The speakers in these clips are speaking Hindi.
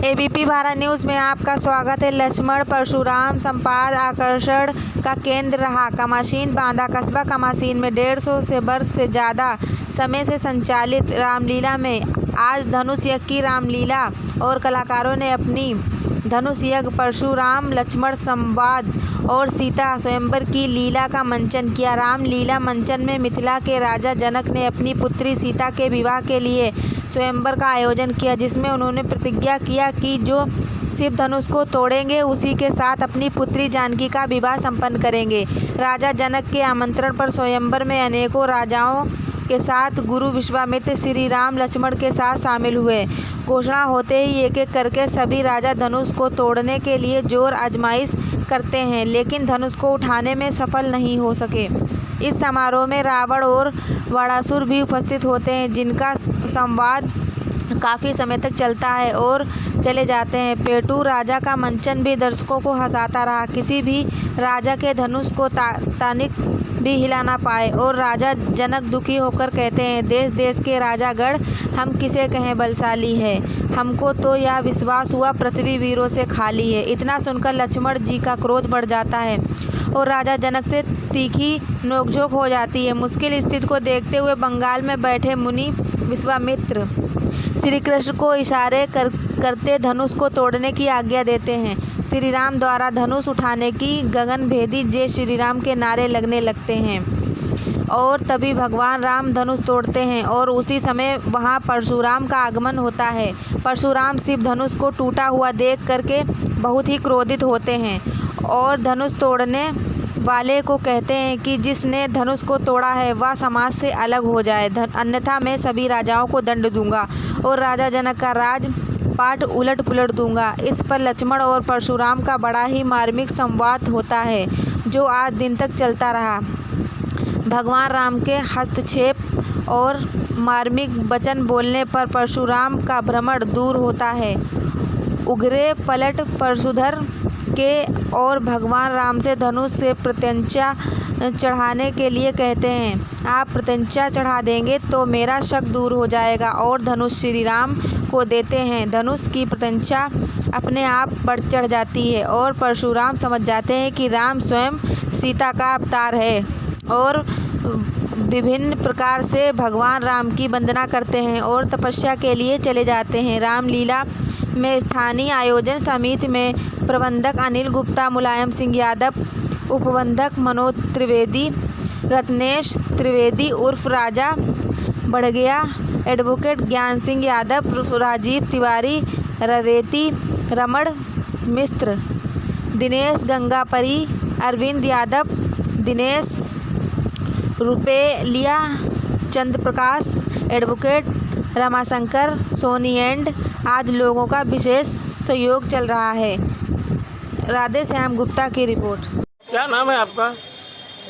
एबीपी भारत न्यूज़ में आपका स्वागत है। लक्ष्मण परशुराम संवाद आकर्षण का केंद्र रहा। कमासीन बांधा कस्बा कमासीन में 150 वर्ष से ज़्यादा समय से संचालित रामलीला में आज धनुष यज्ञ की रामलीला और कलाकारों ने अपनी धनुष यज्ञ, परशुराम लक्ष्मण संवाद और सीता स्वयंवर की लीला का मंचन किया। रामलीला मंचन में मिथिला के राजा जनक ने अपनी पुत्री सीता के विवाह के लिए स्वयंवर का आयोजन किया, जिसमें उन्होंने प्रतिज्ञा किया कि जो शिव धनुष को तोड़ेंगे उसी के साथ अपनी पुत्री जानकी का विवाह संपन्न करेंगे। राजा जनक के आमंत्रण पर स्वयंवर में अनेकों राजाओं के साथ गुरु विश्वामित्र श्री राम लक्ष्मण के साथ शामिल हुए। घोषणा होते ही एक एक करके सभी राजा धनुष को तोड़ने के लिए जोर आजमाइश करते हैं, लेकिन धनुष को उठाने में सफल नहीं हो सके। इस समारोह में रावण और वड़ासुर भी उपस्थित होते हैं, जिनका संवाद काफ़ी समय तक चलता है और चले जाते हैं। पेटू राजा का मंचन भी दर्शकों को हंसाता रहा। किसी भी राजा के धनुष को तानिक भी हिला ना पाए और राजा जनक दुखी होकर कहते हैं, देश देश के राजागण हम किसे कहें बलशाली है, हमको तो यह विश्वास हुआ पृथ्वी वीरों से खाली है। इतना सुनकर लक्ष्मण जी का क्रोध बढ़ जाता है और राजा जनक से तीखी नोकझोंक हो जाती है। मुश्किल स्थिति को देखते हुए बंगाल में बैठे मुनि विश्वामित्र श्री कृष्ण को इशारे करते धनुष को तोड़ने की आज्ञा देते हैं। श्री राम द्वारा धनुष उठाने की गगनभेदी जय श्री राम के नारे लगने लगते हैं और तभी भगवान राम धनुष तोड़ते हैं और उसी समय वहां परशुराम का आगमन होता है। परशुराम शिव धनुष को टूटा हुआ देख करके बहुत ही क्रोधित होते हैं और धनुष तोड़ने वाले को कहते हैं कि जिसने धनुष को तोड़ा है वह समाज से अलग हो जाए, अन्यथा मैं सभी राजाओं को दंड दूंगा और राजा जनक का राज पाट उलट पुलट दूंगा। इस पर लक्ष्मण और परशुराम का बड़ा ही मार्मिक संवाद होता है, जो आज दिन तक चलता रहा। भगवान राम के हस्तक्षेप और मार्मिक वचन बोलने पर परशुराम का भ्रमण दूर होता है। उग्रे पलट परशुधर के और भगवान राम से धनुष से प्रत्यंचा चढ़ाने के लिए कहते हैं, आप प्रत्यंचा चढ़ा देंगे तो मेरा शक दूर हो जाएगा और धनुष श्री राम को देते हैं। धनुष की प्रत्यंचा अपने आप बढ़ चढ़ जाती है और परशुराम समझ जाते हैं कि राम स्वयं सीता का अवतार है और विभिन्न प्रकार से भगवान राम की वंदना करते हैं और तपस्या के लिए चले जाते हैं। रामलीला में स्थानीय आयोजन समिति में प्रबंधक अनिल गुप्ता, मुलायम सिंह यादव, उपबंधक मनोज त्रिवेदी, रत्नेश त्रिवेदी उर्फ राजा बढ़गया, एडवोकेट ज्ञान सिंह यादव, राजीव तिवारी, रवेती रमण मिश्र, दिनेश गंगापरी, अरविंद यादव, दिनेश रुपेलिया, चंद्र प्रकाश, एडवोकेट रमाशंकर, सोनी एंड आज लोगों का विशेष सहयोग चल रहा है। राधे श्याम गुप्ता की रिपोर्ट। क्या नाम है आपका?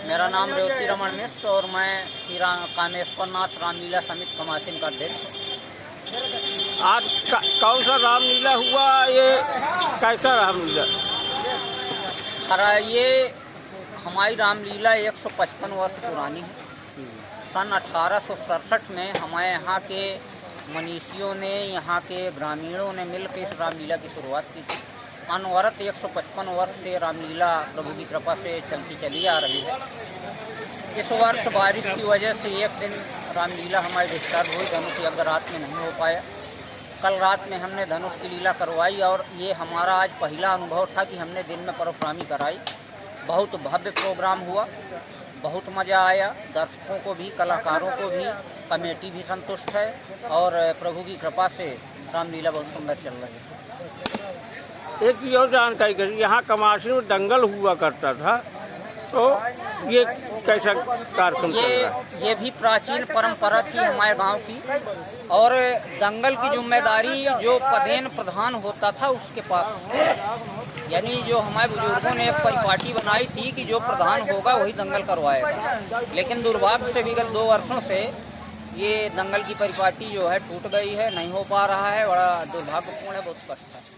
मेरा नाम रेवती रमण मिश्र और मैं श्री कामेश्वर नाथ रामलीला समिति कमासीन का अध्यक्ष। आज कौन सा रामलीला हुआ, ये कैसा रामलीला? ये हमारी रामलीला 155 वर्ष पुरानी है। सन 1867 में हमारे यहाँ के मनीषियों ने, यहाँ के ग्रामीणों ने मिलकर इस रामलीला की शुरुआत की थी। अनवरत 155 वर्ष से रामलीला प्रभु की कृपा से चलती चली आ रही है। इस वर्ष बारिश की वजह से एक दिन रामलीला हमारी डिस्टर्ब हुई, धनुष यज्ञ रात में नहीं हो पाया। कल रात में हमने धनुष की लीला करवाई और ये हमारा आज पहला अनुभव था कि हमने दिन में परशुरामी कराई। बहुत भव्य प्रोग्राम हुआ, बहुत मज़ा आया। दर्शकों को भी, कलाकारों को भी, कमेटी भी संतुष्ट है और प्रभु की कृपा से रामलीला बहुत सुंदर चल रही है। एक और जानकारी करिए, यहाँ कमासीन में दंगल हुआ करता था, तो ये कैसा कार्यक्रम चल रहा है? ये भी प्राचीन परंपरा थी हमारे गांव की और दंगल की जिम्मेदारी जो पदेन प्रधान होता था उसके पास, यानी जो हमारे बुजुर्गों ने एक परिपाटी बनाई थी कि जो प्रधान होगा वही दंगल करवाएगा। लेकिन दुर्भाग्य से विगत 2 वर्षों से ये दंगल की परिपाटी जो है टूट गई है, नहीं हो पा रहा है। बड़ा दुर्भाग्यपूर्ण है, बहुत कष्ट है।